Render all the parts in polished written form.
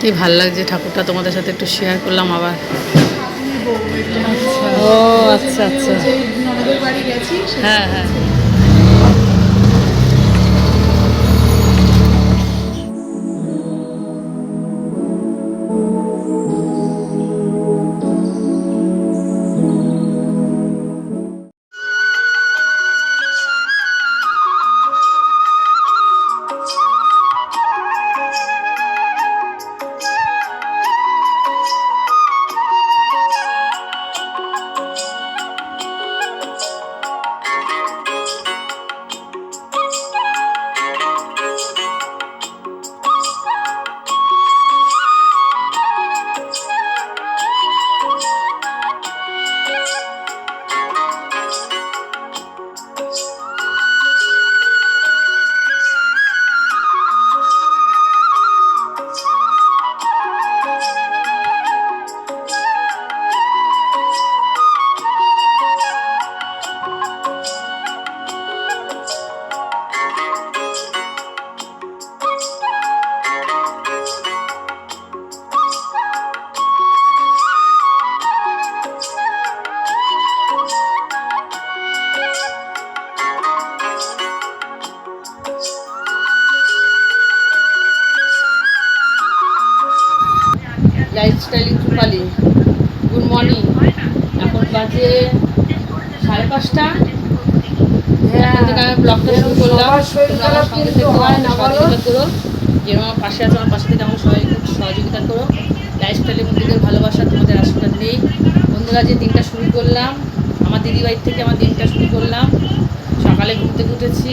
কি ভাল লাগছে ঠাকুরটা তোমাদের সাথে একটু শেয়ার করলাম আবার। ও আচ্ছা আচ্ছা, ননদের বাড়ি গেছি। হ্যাঁ হ্যাঁ। লাইফস্টাইল রূপালী, গুড মর্নিং। এখন বাজে 5:30। এখন থেকে আমি ব্লগটা শুরু করলাম। তোমরা আমার সঙ্গে থেকে সহযোগিতা করো, যেরকম আমার পাশে আছে আমার পাশে থেকে আমার সবাই সহযোগিতা করো। লাইফস্টাইলের বন্ধুদের ভালোবাসা, তোমাদের আশীর্বাদ নেই। বন্ধুরা, যে দিনটা শুরু করলাম আমার দিদিবাড়ির থেকে, আমার দিনটা শুরু করলাম। সকালে ঘুম থেকে উঠেছি,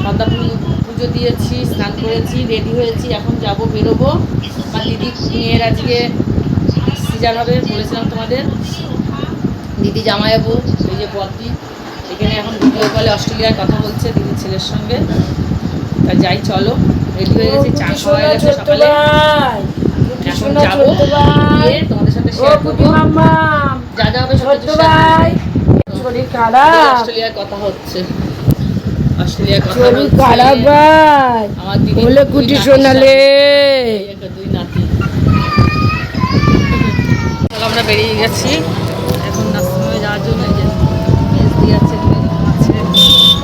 সন্ধ্যা পুজো দিয়েছি, স্নান করেছি, রেডি হয়েছি, এখন যাব বেরোবো। আমার দিদি মেয়ের আজকে সিজার হবে বলেছিলাম তোমাদের, দিদি জামাইবাবু এই যে বদ্দি এখানে এখন ভিডিও কলে অস্ট্রেলিয়ায় কথা বলছে দিদির ছেলের সঙ্গে। তা যাই, চলো, রেডি হয়ে গেছি, চা খাওয়া হয়ে গেছে সকালে। এখন যাবো, গিয়ে তোমাদের সাথে শেয়ার করবো যা যা হবে সব কিছু। অস্ট্রেলিয়ায় কথা হচ্ছে, অস্ট্রেলিয়ায় কথা হচ্ছে। আমার দিদি বলে কুটি শোনালে দুই নাতি। আমরা বেরিয়ে গেছি এখন নার্সিংহোমে যাওয়ার জন্য। এই যে মেজদি আছে, আছে,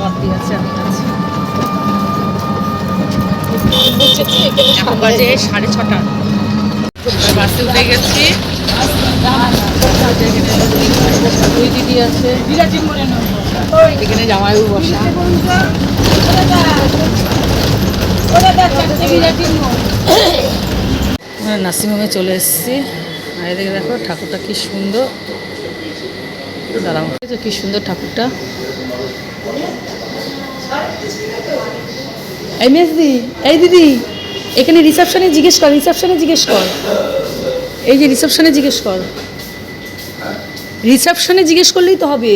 বদ্দি আছে, আমি আছি। এখন বাজে 6:30। বাসে উঠে গেছি। দুই দিদি আছে, এখানে জামাইবাবু বসা। আমরা নার্সিংহোমে চলে এসেছি। আর এদিকে দেখো ঠাকুরটা কি সুন্দর, দাঁড়াও, কি সুন্দর ঠাকুরটা। এই মেজদি, এই দিদি, এখানে রিসেপশনে জিজ্ঞেস কর, রিসেপশনে জিজ্ঞেস কর, এই যে রিসেপশনে জিজ্ঞেস কর, রিসেপশনে জিজ্ঞেস করলেই তো হবে।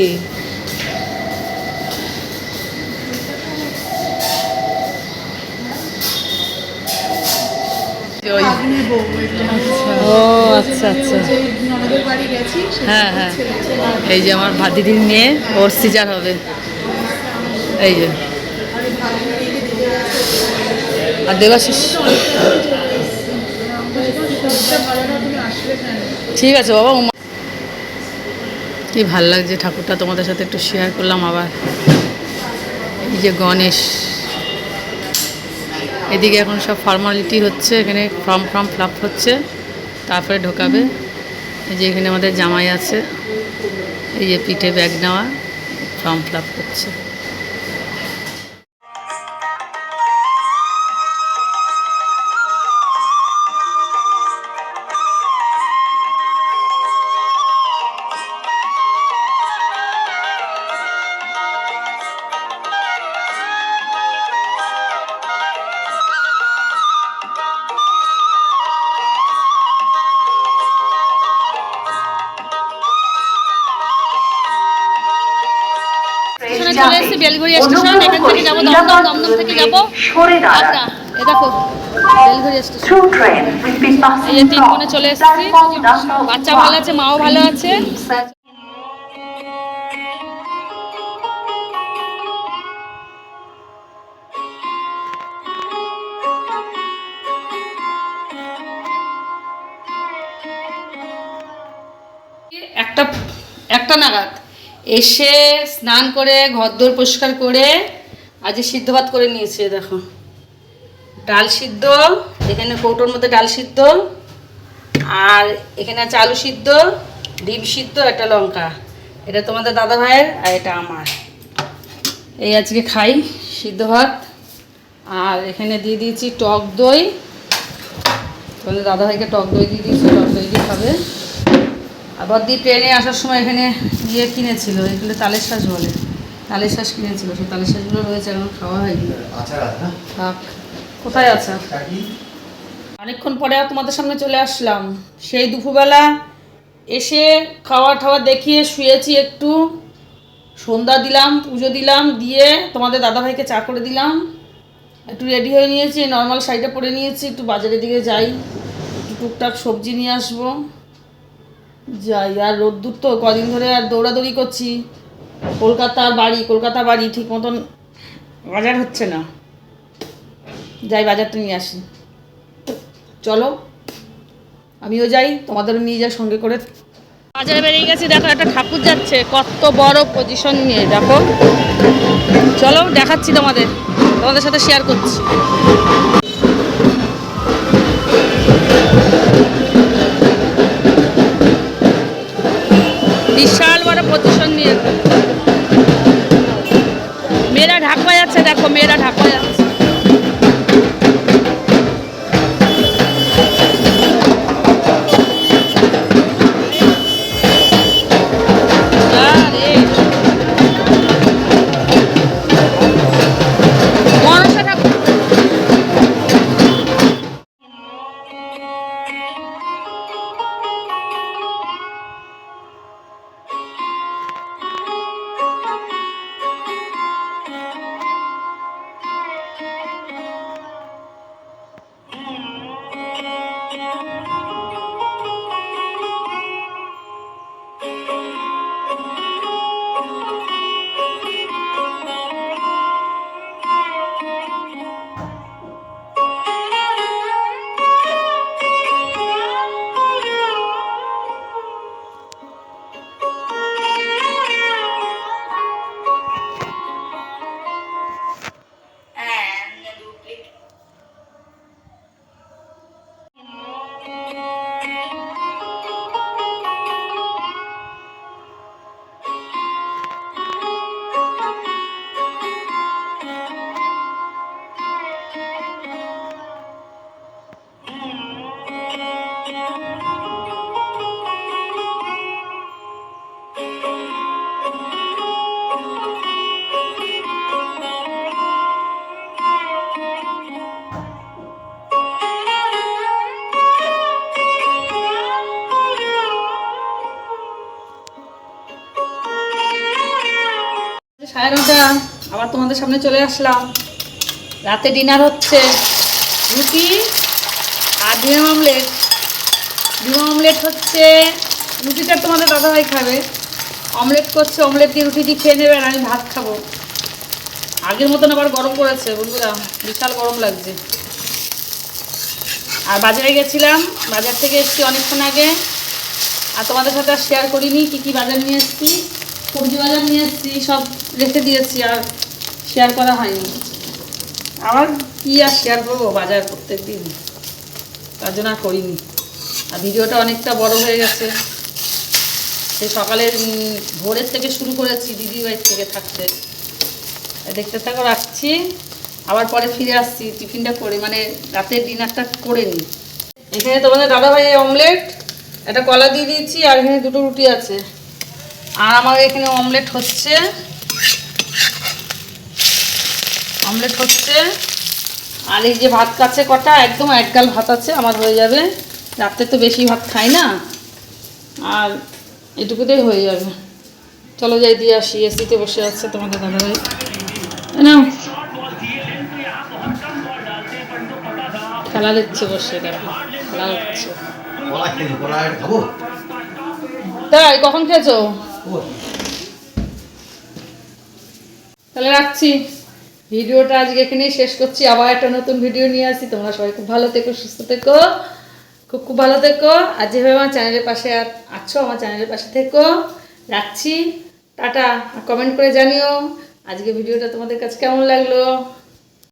ও আচ্ছা আচ্ছা, ননদের বাড়ি গেছি। হ্যাঁ হ্যাঁ। এই যে আমার দিদির মেয়ে, ওর সিজার হবে। এই যে আর দেবাশিস। ঠিক আছে বাবা। কি ভাল লাগছে ঠাকুরটা তোমাদের সাথে একটু শেয়ার করলাম আবার। এই যে গণেশ, এদিকে এখন সব ফর্মালিটি হচ্ছে, এখানে ফর্ম ফিল আপ হচ্ছে, তারপরে ঢোকাবে। এই যে এখানে আমাদের জামাই আছে, এই যে পিঠে ব্যাগ নেওয়া, ফর্ম ফিল আপ করছে। চলে এসেছি বেলঘড়িয়া স্টেশন। এখান থেকে যাবো দমদম, দমদম থেকে যাবো হাওড়া। এ দেখো বেলঘড়িয়া স্টেশন। এই যে 3 বোনে চলে এসেছি। বাচ্চা ভালো আছে, মাও ভালো আছে। একটা নাগাদ এসে স্নান করে ঘরদোর পরিষ্কার করে আজ সিদ্ধ ভাত করে নিয়েছে। দেখো ডাল সিদ্ধ, এখানে কৌটোর মধ্যে ডাল সিদ্ধ, আর এখানে আছে আলু সিদ্ধ, ডিম সিদ্ধ, একটা লঙ্কা। এটা তোমাদের দাদা ভাইয়ের আর এটা আমার। এই আজকে খাই সিদ্ধ ভাত। আর এখানে দিয়ে দিয়েছি টক দই, তোমাদের দাদা ভাইকে টক দই দিয়ে দিয়েছি, টক দই দিয়ে খাবে। আবার দিয়ে ট্রেনে আসার সময় এখানে ইয়ে কিনেছিল, এগুলো তালের শাঁস বলে, তালের শাঁস কিনেছিল, সেই তালের শাঁসগুলো রয়েছে, এখন খাওয়া হয়নি। থাক, কোথায় আছে? অনেকক্ষণ পরে আর তোমাদের সামনে চলে আসলাম। সেই দুপুরবেলা এসে খাওয়া ঠাওয়া দেখিয়ে শুয়েছি, একটু সন্ধ্যা দিলাম, পুজো দিলাম, দিয়ে তোমাদের দাদাভাইকে চা করে দিলাম, একটু রেডি হয়ে নিয়েছি, নর্মাল শাড়িটা পরে নিয়েছি, একটু বাজারের দিকে যাই, একটু টুকটাক সবজি নিয়ে আসবো, যাই। আর রোদ্দুর তো কদিন ধরে আর দৌড়াদৌড়ি করছি, কলকাতা বাড়ি ঠিক মতন বাজার হচ্ছে না, যাই বাজারটা নিয়ে আসি। চলো আমিও যাই, তোমাদেরও নিয়ে যাই সঙ্গে করে। বাজারে বেরিয়ে গেছি, দেখো একটা ঠাকুর যাচ্ছে কত বড় পজিশন নিয়ে, দেখো। চলো দেখাচ্ছি তোমাদের সাথে শেয়ার করছি। বিশাল বড় পজিশন নিয়ে মেয়েরা ঢাকা যাচ্ছে, দেখো মেয়েরা ঢাকা যাচ্ছে। সাড়ে 9টা, আবার তোমাদের সামনে চলে আসলাম। রাতে ডিনার হচ্ছে রুটি আর ডিম অমলেট। ডিম অমলেট হচ্ছে, রুটিটা তোমাদের দাদাভাই খাবে, অমলেট করছে, অমলেট দিয়ে রুটি দিয়ে খেয়ে নেবে, আর আমি ভাত খাবো। আগের মতন আবার গরম করেছে বন্ধুরা, বিশাল গরম লাগছে। আর বাজারে গেছিলাম, বাজার থেকে এসেছি অনেকক্ষণ আগে, আর তোমাদের সাথে আর শেয়ার করিনি কী কী বাজার নিয়ে এসেছি। সবজি বাজার নিয়ে এসেছি, সব রেখে দিয়েছি, আর শেয়ার করা হয়নি। আবার কী আর শেয়ার করবো বাজার প্রত্যেক দিন, তার জন্য আর করিনি। আর ভিডিওটা অনেকটা বড় হয়ে গেছে, সেই সকালের ভোরের থেকে শুরু করেছি দিদির বাড়ির থেকে থাকতে। দেখতে থাকো, রাখছি, আবার পরে ফিরে আসছি টিফিনটা করে, মানে রাতের ডিনারটা করে নিই। এখানে তোমাদের দাদাভাইয়ের অমলেট, একটা কলা দিয়ে দিয়েছি, আর এখানে দুটো রুটি আছে, আর আমার এখানে অমলেট হচ্ছে, আর এই যে ভাত কাছে কটা, একদম এক গাল ভাত আছে, আমার হয়ে যাবে। রাত্রে তো বেশি ভাত খাই না, আর এটুকুতেই হয়ে যাবে। চলো যাই দিয়ে আসি। এসিতে বসে আছে তোমাদের দাদাভাই, না খেলা দিচ্ছে বসে, দেখো খেলা হচ্ছে। তাই কখন খেয়েছো? তাহলে রাখছি, ভিডিওটা আজকে এখানেই শেষ করছি। আবার একটা নতুন ভিডিও নিয়ে আসি। তোমরা সবাই খুব ভালো থেকো, সুস্থ থেকো, খুব খুব ভালো থেকো, আর যেভাবে আমার চ্যানেলের পাশে আছো আমার চ্যানেলের পাশে থেকো। রাখছি, টাটা। কমেন্ট করে জানিও আজকে ভিডিওটা তোমাদের কাছে কেমন লাগলো।